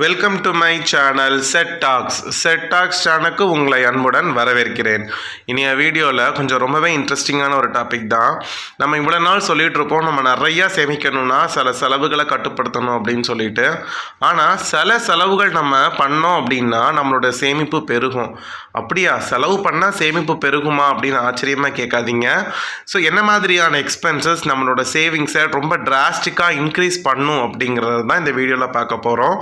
Welcome to my channel set tax சேனலுக்கு உங்களை அன்புடன் வரவேற்கிறேன். இனிய வீடியோவில் கொஞ்சம் ரொம்பவே இன்ட்ரெஸ்டிங்கான ஒரு டாபிக் தான். நம்ம இவ்வளோ நாள் சொல்லிகிட்டு இருப்போம், நம்ம நிறையா சேமிக்கணும்னா சில செலவுகளை கட்டுப்படுத்தணும் அப்படின்னு சொல்லிட்டு. ஆனால் சில செலவுகள் நம்ம பண்ணோம் அப்படின்னா நம்மளோட சேமிப்பு பெருகும். அப்படியா, செலவு பண்ணால் சேமிப்பு பெருகுமா அப்படின்னு ஆச்சரியமாக கேட்காதீங்க. ஸோ என்ன மாதிரியான எக்ஸ்பென்சஸ் நம்மளோட சேவிங்ஸை ரொம்ப டிராஸ்டிக்காக இன்க்ரீஸ் பண்ணும் அப்படிங்கிறது தான் இந்த வீடியோவில் பார்க்க போகிறோம்.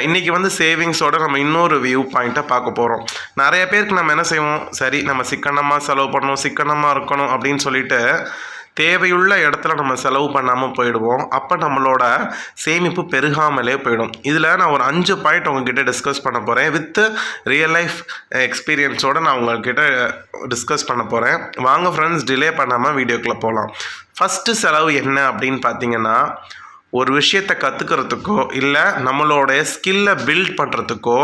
இன்றைக்கி சேவிங்ஸோட நம்ம இன்னொரு வியூ பாயிண்ட்டை பார்க்க போகிறோம். நிறைய பேருக்கு நம்ம என்ன செய்வோம், சரி நம்ம சிக்கனமாக செலவு பண்ணணும், சிக்கனமாக இருக்கணும் அப்படின்னு சொல்லிட்டு தேவையுள்ள இடத்துல நம்ம செலவு பண்ணாமல் போயிடுவோம். அப்போ நம்மளோட சேமிப்பு பெருகாமலே போயிடும். இதில் நான் ஒரு 5 பாயிண்ட் உங்ககிட்ட டிஸ்கஸ் பண்ண போகிறேன். வித் ரியல் லைஃப் எக்ஸ்பீரியன்ஸோடு நான் உங்கள்கிட்ட டிஸ்கஸ் பண்ண போகிறேன். வாங்க ஃப்ரெண்ட்ஸ், டிலே பண்ணாமல் வீடியோக்குள்ளே போகலாம். ஃபஸ்ட்டு செலவு என்ன அப்படின்னு பார்த்தீங்கன்னா, ஒரு விஷயத்தை கற்றுக்கிறதுக்கோ இல்லை நம்மளோட ஸ்கில்லை பில்ட் பண்ணுறதுக்கோ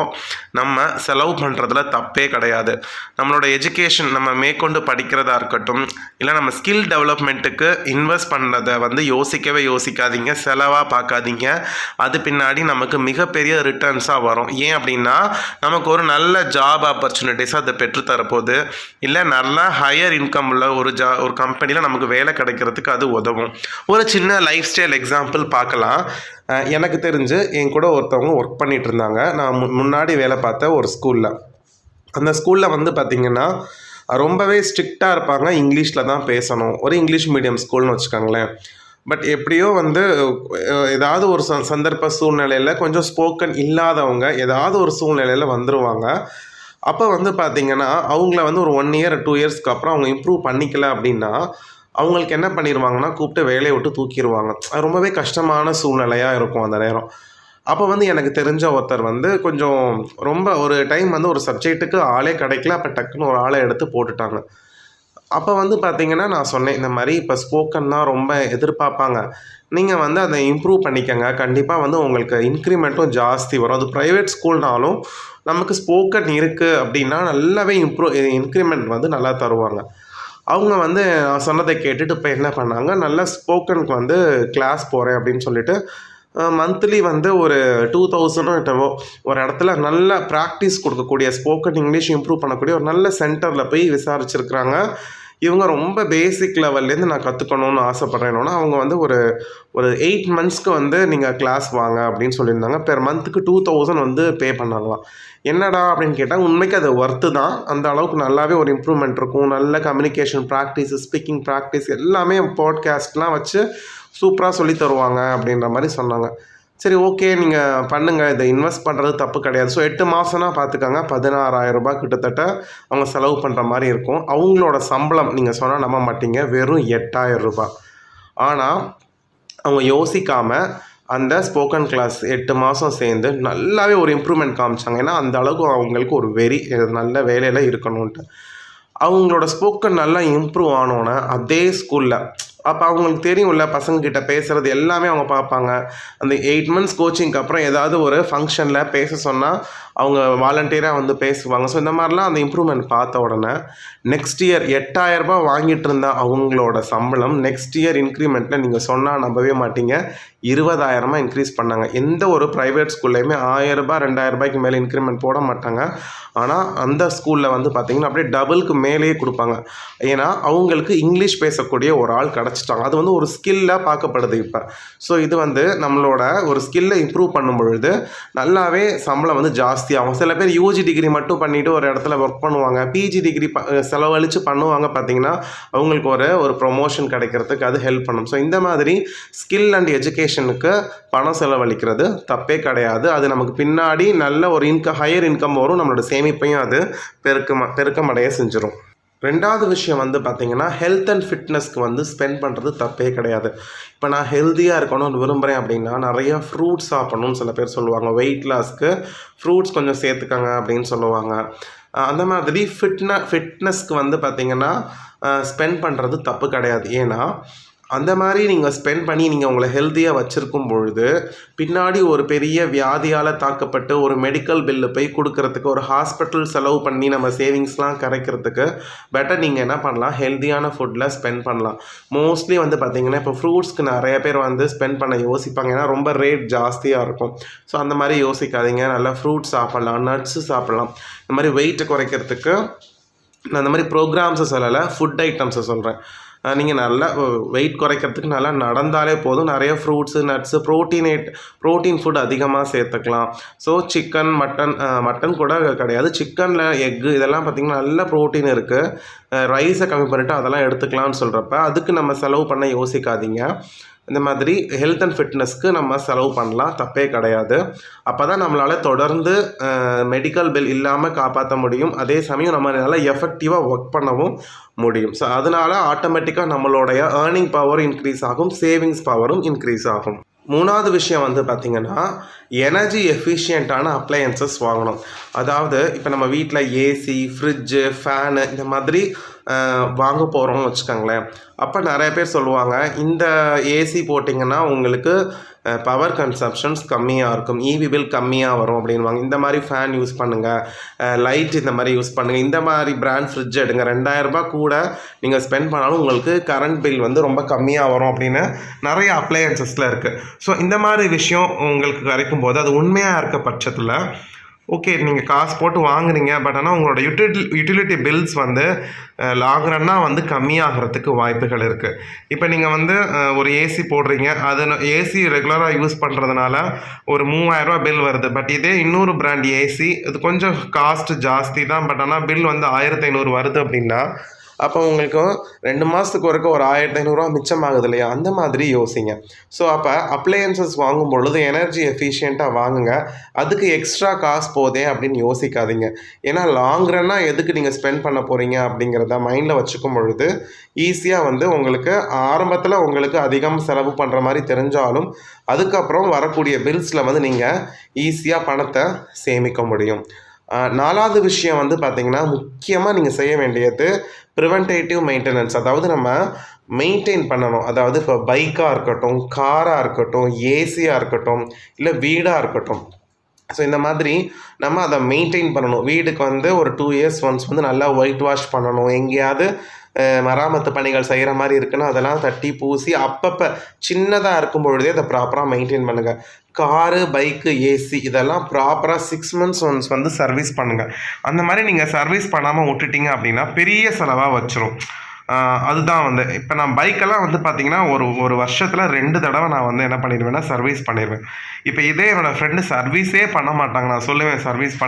நம்ம செலவு பண்ணுறதுல தப்பே கிடையாது. நம்மளோட எஜுகேஷன் நம்ம மேற்கொண்டு படிக்கிறதா இருக்கட்டும், இல்லை நம்ம ஸ்கில் டெவலப்மெண்ட்டுக்கு இன்வெஸ்ட் பண்ணுறதை யோசிக்கவே யோசிக்காதீங்க, செலவாக பார்க்காதீங்க. அது பின்னாடி நமக்கு மிகப்பெரிய ரிட்டர்ன்ஸாக வரும். ஏன் அப்படின்னா, நமக்கு ஒரு நல்ல ஜாப் ஆப்பர்ச்சுனிட்டிஸாக அதை பெற்றுத்தரப்போகுது. இல்லை நல்ல ஹையர் இன்கம் உள்ள ஒரு கம்பெனியில் நமக்கு வேலை கிடைக்கிறதுக்கு அது உதவும். ஒரு சின்ன லைஃப் ஸ்டைல் எக்ஸாம்பிள் பார்க்கலாம். எனக்கு தெரிஞ்சு என் கூட ஒருத்தவங்க ஒர்க் பண்ணிகிட்டு இருந்தாங்க. நான் முன்னாடி வேலை பார்த்த ஒரு ஸ்கூலில். அந்த ஸ்கூலில் பார்த்திங்கன்னா ரொம்பவே ஸ்ட்ரிக்டாக இருப்பாங்க. இங்கிலீஷில் தான் பேசணும். ஒரு இங்கிலீஷ் மீடியம் ஸ்கூல்னு வச்சுக்கோங்களேன். பட் எப்படியோ ஏதாவது ஒரு சந்தர்ப்ப சூழ்நிலையில் கொஞ்சம் ஸ்போக்கன் இல்லாதவங்க ஏதாவது ஒரு சூழ்நிலையில் வந்துடுவாங்க. அப்போ பார்த்திங்கன்னா அவங்கள ஒரு 1 year 2 yearsக்கு அப்புறம் அவங்க இம்ப்ரூவ் பண்ணிக்கல அப்படின்னா அவங்களுக்கு என்ன பண்ணிடுவாங்கன்னா கூப்பிட்டு வேலையை விட்டு தூக்கிடுவாங்க. ரொம்பவே கஷ்டமான சூழ்நிலையாக இருக்கும் அந்த நேரம். அப்போ எனக்கு தெரிஞ்ச ஒருத்தர் கொஞ்சம் ரொம்ப ஒரு டைம் ஒரு சப்ஜெக்ட்டுக்கு ஆளே கிடைக்கல. அப்போ டக்குன்னு ஒரு ஆளை எடுத்து போட்டுட்டாங்க. அப்போ பார்த்திங்கன்னா நான் சொன்னேன், இந்த மாதிரி இப்போ ஸ்போக்கன் தான் ரொம்ப எதிர்பார்ப்பாங்க, நீங்கள் அதை இம்ப்ரூவ் பண்ணிக்கங்க. கண்டிப்பாக உங்களுக்கு இன்க்ரிமெண்ட்டும் ஜாஸ்தி வரும். அது ப்ரைவேட் ஸ்கூல்னாலும் நமக்கு ஸ்போக்கன் இருக்குது அப்படின்னா நல்லாவே இன்க்ரிமெண்ட் நல்லா தருவாங்க. அவங்க நான் சொன்னதை கேட்டுட்டு இப்போ என்ன பண்ணாங்க, நல்லா ஸ்போக்கனுக்கு கிளாஸ் போகிறேன் அப்படின்னு சொல்லிட்டு மந்த்லி ஒரு 2000 ஒரு இடத்துல நல்ல ப்ராக்டிஸ் கொடுக்கக்கூடிய ஸ்போக்கன் இங்கிலீஷ் இம்ப்ரூவ் பண்ணக்கூடிய ஒரு நல்ல சென்டரில் போய் விசாரிச்சிருக்கிறாங்க. இவங்க ரொம்ப பேசிக் லெவல்லேருந்து நான் கற்றுக்கணுன்னு ஆசைப்பட்றேன்னா அவங்க ஒரு 8 monthsக்கு நீங்கள் கிளாஸ் வாங்க அப்படின்னு சொல்லியிருந்தாங்க. பெர் மந்த்துக்கு 2000 பே பண்ணாங்களாம். என்னடா அப்படின்னு கேட்டால் உண்மைக்கு அது ஒர்த்து தான். அந்த அளவுக்கு நல்லாவே ஒரு இம்ப்ரூவ்மெண்ட் இருக்கும். நல்ல கம்யூனிகேஷன் ப்ராக்டிஸ், ஸ்பீக்கிங் ப்ராக்டிஸ் எல்லாமே பாட்காஸ்ட்லாம் வச்சு சூப்பராக சொல்லி தருவாங்க அப்படின்ற மாதிரி சொன்னாங்க. சரி, ஓகே, நீங்கள் பண்ணுங்கள், இதை இன்வெஸ்ட் பண்ணுறது தப்பு கிடையாது. ஸோ 8 மாதம்னா பார்த்துக்கோங்க, 16,000 கிட்டத்தட்ட அவங்க செலவு பண்ணுற மாதிரி இருக்கும். அவங்களோட சம்பளம் நீங்கள் சொன்னால் நம்ப மாட்டீங்க, வெறும் 8,000. ஆனால் அவங்க யோசிக்காமல் அந்த ஸ்போக்கன் கிளாஸ் 8 மாதம் சேர்ந்து நல்லாவே ஒரு இம்ப்ரூவ்மெண்ட் காமிச்சாங்க. ஏன்னா அந்த அளவுக்கு அவங்களுக்கு ஒரு வெறி, நல்ல வேலையில் இருக்கணுன்ட்டு. அவங்களோட ஸ்போக்கன் நல்லா இம்ப்ரூவ் ஆனோன்னே அதே ஸ்கூலில் அப்போ அவங்களுக்கு தெரியும்ல, பசங்கக்கிட்ட பேசுகிறது எல்லாமே அவங்க பார்ப்பாங்க. அந்த 8 months கோச்சிங்க்கு அப்புறம் ஏதாவது ஒரு ஃபங்க்ஷனில் பேச சொன்னால் அவங்க வாலண்டியராக பேசுவாங்க. ஸோ இந்த மாதிரிலாம் அந்த இம்ப்ரூவ்மெண்ட் பார்த்த உடனே நெக்ஸ்ட் இயர் 8,000 வாங்கிட்டு இருந்தா அவங்களோட சம்பளம் நெக்ஸ்ட் இயர் இன்க்ரிமெண்ட்டில் நீங்கள் சொன்னால் நம்பவே மாட்டீங்க, 20,000 இன்க்ரீஸ் பண்ணாங்க. எந்த ஒரு ப்ரைவேட் ஸ்கூல்லையுமே 1,000 2,000 மேலே இன்க்ரிமெண்ட் போட மாட்டாங்க. ஆனால் அந்த ஸ்கூலில் பார்த்திங்கன்னா அப்படியே டபுளுக்கு மேலேயே கொடுப்பாங்க. ஏன்னா அவங்களுக்கு இங்கிலீஷ் பேசக்கூடிய ஒரு ஆள் கிடச்சிட்டாங்க. அது ஒரு ஸ்கில்லாக பார்க்கப்படுது இப்போ. ஸோ இது நம்மளோட ஒரு ஸ்கில்லை இம்ப்ரூவ் பண்ணும் பொழுது நல்லாவே சம்பளம் ஜாஸ்தி ஆகும். சில பேர் யூஜி டிகிரி மட்டும் பண்ணிவிட்டு ஒரு இடத்துல ஒர்க் பண்ணுவாங்க, பிஜி டிகிரி செலவழித்து பண்ணுவாங்க. பார்த்திங்கன்னா அவங்களுக்கு ஒரு ப்ரொமோஷன் கிடைக்கிறதுக்கு அது ஹெல்ப் பண்ணும். ஸோ இந்த மாதிரி ஸ்கில் அண்ட் எஜுகேஷனுக்கு பணம் செலவழிக்கிறது தப்பே கிடையாது. அது நமக்கு பின்னாடி நல்ல ஒரு ஹையர் இன்கம் வரும். நம்மளோட சேமிப்பையும் அது பெருக்கமடைய செஞ்சிடும். ரெண்டாவது விஷயம் பார்த்திங்கன்னா, ஹெல்த் அண்ட் ஃபிட்னஸ்க்கு ஸ்பெண்ட் பண்ணுறது தப்பே கிடையாது. இப்போ நான் ஹெல்த்தியாக இருக்கணும்னு விரும்புகிறேன் அப்படின்னா நிறைய ஃப்ரூட்ஸ் சாப்பிடணும்னு சில பேர் சொல்லுவாங்க. வெயிட் லாஸ்க்கு ஃப்ரூட்ஸ் கொஞ்சம் சேர்த்துக்கங்க அப்படின்னு சொல்லுவாங்க. அந்த மாதிரி ஃபிட்னஸ்க்கு பார்த்திங்கன்னா ஸ்பெண்ட் பண்ணுறது தப்பு கிடையாது. ஏன்னா அந்த மாதிரி நீங்கள் ஸ்பெண்ட் பண்ணி நீங்கள் உங்களை ஹெல்த்தியாக வச்சுருக்கும் பொழுது பின்னாடி ஒரு பெரிய வியாதியால் தாக்கப்பட்டு ஒரு மெடிக்கல் பில்லு போய் கொடுக்கறதுக்கு ஒரு ஹாஸ்பிட்டல் செலவு பண்ணி நம்ம சேவிங்ஸ்லாம் கரைக்கிறதுக்கு பெட்டர் நீங்கள் என்ன பண்ணலாம், ஹெல்த்தியான ஃபுட்டில் ஸ்பெண்ட் பண்ணலாம். மோஸ்ட்லி வந்து பார்த்திங்கன்னா இப்போ ஃப்ரூட்ஸ்க்கு நிறைய பேர் வந்து ஸ்பெண்ட் பண்ண யோசிப்பாங்க, ஏன்னா ரொம்ப ரேட் ஜாஸ்தியாக இருக்கும். ஸோ அந்த மாதிரி யோசிக்காதீங்க. நல்லா ஃப்ரூட்ஸ் சாப்பிட்லாம், நட்ஸு சாப்பிட்லாம். இந்த மாதிரி வெயிட்டை குறைக்கிறதுக்கு நான் இந்த மாதிரி ப்ரோக்ராம்ஸை சொல்லலை, ஃபுட் ஐட்டம்ஸை சொல்கிறேன். நீங்கள் நல்லா வெயிட் குறைக்கிறதுக்கு நல்லா நடந்தாலே போதும். நிறைய ஃப்ரூட்ஸு, நட்ஸு, ப்ரோட்டீன் ஃபுட் அதிகமாக சேர்த்துக்கலாம். ஸோ சிக்கன், மட்டன் கூட கிடையாது, சிக்கனில் எக்கு இதெல்லாம் பார்த்திங்கன்னா நல்ல ப்ரோட்டீன் இருக்குது. ரைஸை கம்மி பண்ணிவிட்டு அதெல்லாம் எடுத்துக்கலாம்னு சொல்கிறப்ப அதுக்கு நம்ம செலவு பண்ண யோசிக்காதீங்க. இந்த மாதிரி ஹெல்த் அண்ட் ஃபிட்னஸ்க்கு நம்ம செலவு பண்ணலாம், தப்பே கிடையாது. அப்போ தான் நம்மளால் தொடர்ந்து மெடிக்கல் பில் இல்லாமல் காப்பாற்ற முடியும். அதே சமயம் நம்ம நல்லா எஃபெக்டிவாக ஒர்க் பண்ணவும் முடியும். ஸோ அதனால் ஆட்டோமேட்டிக்காக நம்மளுடைய ஏர்னிங் பவர் இன்க்ரீஸ் ஆகும், சேவிங்ஸ் பவரும் இன்க்ரீஸ் ஆகும். மூணாவது விஷயம் வந்து பார்த்திங்கன்னா எனர்ஜி எஃபிஷியண்ட்டான அப்ளையன்சஸ் வாங்கணும். அதாவது இப்போ நம்ம வீட்டில் ஏசி, ஃப்ரிட்ஜு, ஃபேனு இந்த மாதிரி வாங்க போகிறோம்னு வச்சுக்கோங்களேன். அப்போ நிறைய பேர் சொல்லுவாங்க, இந்த ஏசி போட்டிங்கன்னா உங்களுக்கு பவர் கன்சப்ஷன்ஸ் கம்மியாக இருக்கும், இவி பில் கம்மியாக வரும் அப்படின்வாங்க. இந்த மாதிரி ஃபேன் யூஸ் பண்ணுங்கள், லைட் இந்த மாதிரி யூஸ் பண்ணுங்கள், இந்த மாதிரி பிராண்ட் ஃப்ரிட்ஜ் எடுங்க, 2000 ரூபாய் கூட நீங்கள் ஸ்பெண்ட் பண்ணாலும் உங்களுக்கு கரண்ட் பில் வந்து ரொம்ப கம்மியாக வரும் அப்படின்னு நிறைய அப்ளையன்சஸில் இருக்குது. ஸோ இந்த மாதிரி விஷயம் உங்களுக்கு கிடைக்கும் போது அது உண்மையாக இருக்க பட்சத்தில் ஓகே, நீங்கள் காசு போட்டு வாங்குறீங்க, பட் ஆனால் உங்களோட யூட்டிலிட்டி பில்ஸ் வந்து லாங் ரன்னாக வந்து கம்மியாகிறதுக்கு வாய்ப்புகள் இருக்குது. இப்போ நீங்கள் வந்து ஒரு ஏசி போடுறீங்க, அது ஏசி ரெகுலராக யூஸ் பண்ணுறதுனால ஒரு 3000 ரூபா பில் வருது. பட் இதே இன்னொரு பிராண்ட் ஏசி இது கொஞ்சம் காஸ்ட் ஜாஸ்தி தான், பட் ஆனால் பில் வந்து 1500 வருது அப்படின்னா அப்போ உங்களுக்கு 2 மாதத்துக்கு ஒருக்க ஒரு 1500 ரூபா மிச்சமாகுது இல்லையா? அந்த மாதிரி யோசிங்க. ஸோ அப்போ அப்ளையன்சஸ் வாங்கும் பொழுது எனர்ஜி எஃபிஷியண்ட்டாக வாங்குங்க. அதுக்கு எக்ஸ்ட்ரா காசு போதே அப்படின்னு யோசிக்காதீங்க. ஏன்னா லாங் ரன்னாக எதுக்கு நீங்கள் ஸ்பெண்ட் பண்ண போகிறீங்க அப்படிங்கிறத மைண்டில் வச்சுக்கும் பொழுது ஈஸியாக வந்து உங்களுக்கு ஆரம்பத்தில் உங்களுக்கு அதிகம் செலவு பண்ணுற மாதிரி தெரிஞ்சாலும் அதுக்கப்புறம் வரக்கூடிய பில்ஸில் வந்து நீங்கள் ஈஸியாக பணத்தை சேமிக்க முடியும். 4வது விஷயம் வந்து பார்த்திங்கன்னா முக்கியமாக நீங்கள் செய்ய வேண்டியது ப்ரிவென்டேட்டிவ் மெயின்டெனன்ஸ். அதாவது நம்ம மெயின்டைன் பண்ணணும். அதாவது இப்போ பைக்காக இருக்கட்டும், காராக இருக்கட்டும், ஏசியாக இருக்கட்டும், இல்லை வீடாக இருக்கட்டும். ஸோ இந்த மாதிரி நம்ம அதை மெயின்டைன் பண்ணணும். வீடுக்கு வந்து ஒரு 2 இயர்ஸ் ஒன்ஸ் வந்து நல்லா ஒயிட் வாஷ் பண்ணணும். எங்கேயாவது மராமத்து பணிகள் செய்கிற மாதிரி இருக்குன்னா அதெல்லாம் தட்டி பூசி அப்பப்போ சின்னதாக இருக்கும் பொழுதே அதை ப்ராப்பராக மெயின்டைன் பண்ணுங்கள். காரு, பைக்கு, ஏசி இதெல்லாம் ப்ராப்பராக 6 months ஒன்ஸ் வந்து சர்வீஸ் பண்ணுங்கள். அந்த மாதிரி நீங்கள் சர்வீஸ் பண்ணாமல் விட்டுட்டிங்க அப்படின்னா பெரிய செலவாக வச்சிரும். அதுதான் வந்து இப்போ நான் பைக்கெல்லாம் வந்து பார்த்திங்கன்னா ஒரு வருஷத்தில் 2 தடவை நான் வந்து என்ன பண்ணிடுவேன்னா சர்வீஸ் பண்ணிடுவேன். இப்போ இதே என்னோடய ஃப்ரெண்டு சர்வீஸே பண்ண மாட்டாங்க. நான் சொல்லுவேன் சர்வீஸ்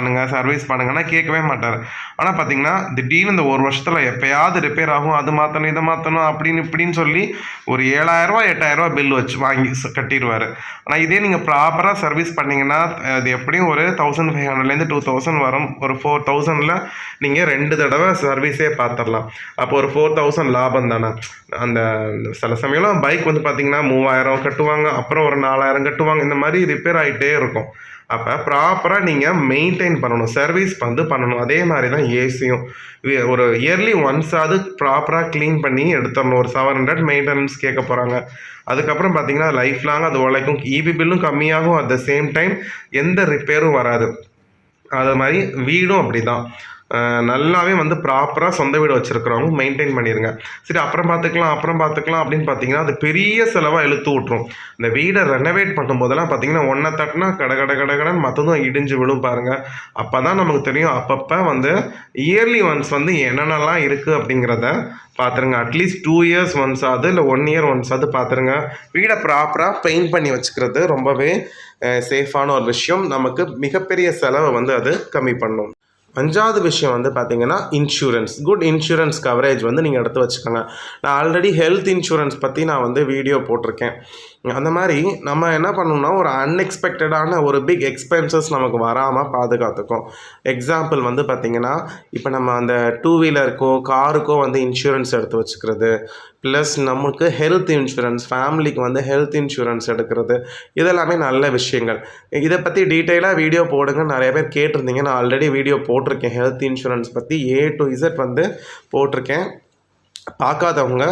பண்ணுங்கன்னா கேட்கவே மாட்டார். ஆனால் பார்த்திங்கன்னா திடீர்னு இந்த ஒரு வருஷத்தில் எப்போயாவது ரிப்பேர் ஆகும், அது மாற்றணும் இதை மாற்றணும் அப்படின்னு இப்படின்னு சொல்லி ஒரு 7000 ரூபா 8000 ரூபா பில் வச்சு வாங்கி கட்டிடுவார். ஆனால் இதே நீங்கள் ப்ராப்பராக சர்வீஸ் பண்ணிங்கன்னா அது எப்படியும் ஒரு 1500லேருந்து 2000 வரும். ஒரு 4000ல் நீங்கள் 2 தடவை சர்வீஸே பார்த்துடலாம். அப்போ ஒரு 4000 லாபம் தானே. அந்த சில சமயம்லாம் பைக் வந்து பார்த்திங்கன்னா 3000 கட்டுவாங்க, அப்புறம் ஒரு 4000 கட்டுவாங்க. இந்த மாதிரி ரிப்பேர் ஆகிட்டே இருக்கும். அப்போ ப்ராப்பராக நீங்கள் மெயின்டைன் பண்ணணும், சர்வீஸ் வந்து பண்ணணும். அதே மாதிரி தான் ஏசியும் ஒரு இயர்லி ஒன்ஸாவது ப்ராப்பராக க்ளீன் பண்ணி எடுத்துடணும். ஒரு 700 மெயின்டெனன்ஸ் கேட்க போகிறாங்க. அதுக்கப்புறம் பார்த்திங்கன்னா லைஃப் லாங் அது உழைக்கும், இபி பில்லும் கம்மியாகும், அட் த சேம் டைம் எந்த ரிப்பேரும் வராது. அது மாதிரி வீடும் அப்படி தான். நல்லாவே வந்து ப்ராப்பராக சொந்த வீடு வச்சுருக்கிறவங்க மெயின்டைன் பண்ணிடுங்க. சரி அப்புறம் பார்த்துக்கலாம் அப்படின்னு பார்த்தீங்கன்னா அது பெரிய செலவாக இழுத்து விட்ரும். இந்த வீடை ரெனோவேட் பண்ணும்போதெல்லாம் பார்த்தீங்கன்னா ஒன்றை தட்டினா கடன்னு மற்றதும் இடிஞ்சு விழும் பாருங்கள். அப்போ தான் நமக்கு தெரியும். அப்பப்போ வந்து இயர்லி ஒன்ஸ் வந்து என்னென்னலாம் இருக்குது அப்படிங்கிறத பார்த்துருங்க. அட்லீஸ்ட் 2 இயர்ஸ் ஒன்ஸ் ஆகுது, இல்லை 1 இயர் ஒன்ஸ் ஆகுது பார்த்துருங்க. வீடை ப்ராப்பராக பெயிண்ட் பண்ணி வச்சுக்கிறது ரொம்பவே சேஃபான ஒரு விஷயம். நமக்கு மிகப்பெரிய செலவை வந்து அது கம்மி பண்ணும். 5வது விஷயம் வந்து பார்த்திங்கன்னா இன்சூரன்ஸ். குட் இன்சூரன்ஸ் கவரேஜ் வந்து நீங்கள் எடுத்து வச்சுக்கோங்க. நான் ஆல்ரெடி ஹெல்த் இன்சூரன்ஸ் பற்றி நான் வந்து வீடியோ போட்டிருக்கேன். அந்த மாதிரி நம்ம என்ன பண்ணணும்னா ஒரு அன்எக்ஸ்பெக்டடான ஒரு பிக் எக்ஸ்பென்சஸ் நமக்கு வராமல் பாதுகாத்துக்கும். எக்ஸாம்பிள் வந்து பார்த்திங்கன்னா இப்போ நம்ம அந்த 2 வீலருக்கோ காருக்கோ வந்து இன்சூரன்ஸ் எடுத்து வச்சுக்கிறது, ப்ளஸ் நமக்கு ஹெல்த் இன்சூரன்ஸ், ஃபேமிலிக்கு வந்து ஹெல்த் இன்சூரன்ஸ் எடுக்கிறது, இதெல்லாமே நல்ல விஷயங்கள். இதை பற்றி டீட்டெயிலாக வீடியோ போடுங்க. நிறைய பேர் கேட்டிருந்தீங்க. நான் ஆல்ரெடி வீடியோ போட்டிருக்கேன் ஹெல்த் இன்சூரன்ஸ் பற்றி A to Z வந்து போட்டிருக்கேன். பார்க்காதவங்க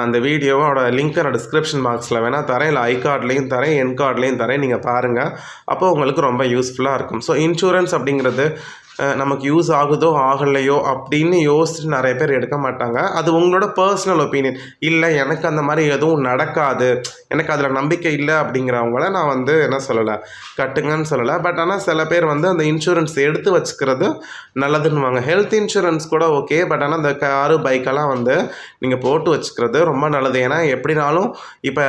அந்த வீடியோவோட லிங்க்கை நான் டிஸ்கிரிப்ஷன் பாக்ஸில் வேணால் தரேன், இல்லை ஐ கார்ட்லேயும் தரேன், என் கார்ட்லேயும் தரேன். நீங்கள் பாருங்கள், அப்போ உங்களுக்கு ரொம்ப யூஸ்ஃபுல்லாக இருக்கும். ஸோ இன்சூரன்ஸ் அப்படிங்கிறது நமக்கு யூஸ் ஆகுதோ ஆகலையோ அப்படின்னு யோசிச்சுட்டு நிறைய பேர் எடுக்க மாட்டாங்க. அது உங்களோட பர்சனல் ஒப்பீனியன். இல்லை எனக்கு அந்த மாதிரி எதுவும் நடக்காது, எனக்கு அதில் நம்பிக்கை இல்லை அப்படிங்கிறவங்கள நான் வந்து என்ன சொல்லலை, கட்டுங்கன்னு சொல்லலை. பட் ஆனால் சில பேர் வந்து அந்த இன்சூரன்ஸ் எடுத்து வச்சுக்கிறது நல்லதுன்னுவாங்க. ஹெல்த் இன்சூரன்ஸ் கூட ஓகே, பட் ஆனால் இந்த காரு பைக்கெல்லாம் வந்து நீங்கள் போட்டு வச்சுக்கிறது ரொம்ப நல்லது. ஏன்னா எப்படினாலும் இப்போ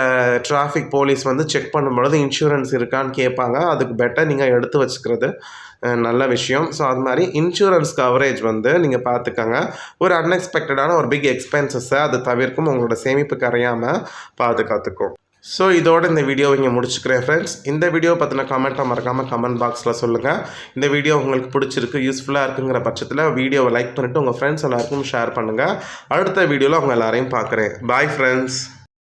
டிராஃபிக் போலீஸ் வந்து செக் பண்ணும்பொழுது இன்சூரன்ஸ் இருக்கான்னு கேட்பாங்க. அதுக்கு பெட்டர் நீங்கள் எடுத்து வச்சுக்கிறது நல்ல விஷயம். ஸோ அது மாதிரி இன்சூரன்ஸ் கவரேஜ் வந்து நீங்கள் பார்த்துக்கங்க. ஒரு அன்எக்ஸ்பெக்டடான ஒரு பிக் எக்ஸ்பென்சஸை அது தவிர்க்கும், உங்களோட சேமிப்பு கரையாமல் பாதுகாத்துக்கும். ஸோ இதோட இந்த வீடியோவை இங்கே முடிச்சுக்கிறேன் ஃப்ரெண்ட்ஸ். இந்த வீடியோ பற்றின கமெண்ட்டை மறக்காமல் கமெண்ட் பாக்ஸில் சொல்லுங்கள். இந்த வீடியோ உங்களுக்கு பிடிச்சிருக்கு, யூஸ்ஃபுல்லாக இருக்குங்கிற பட்சத்தில் வீடியோவை லைக் பண்ணிவிட்டு உங்கள் ஃப்ரெண்ட்ஸ் எல்லாருக்கும் ஷேர் பண்ணுங்கள். அடுத்த வீடியோவில் அவங்க எல்லாரையும் பார்க்குறேன். Bye friends.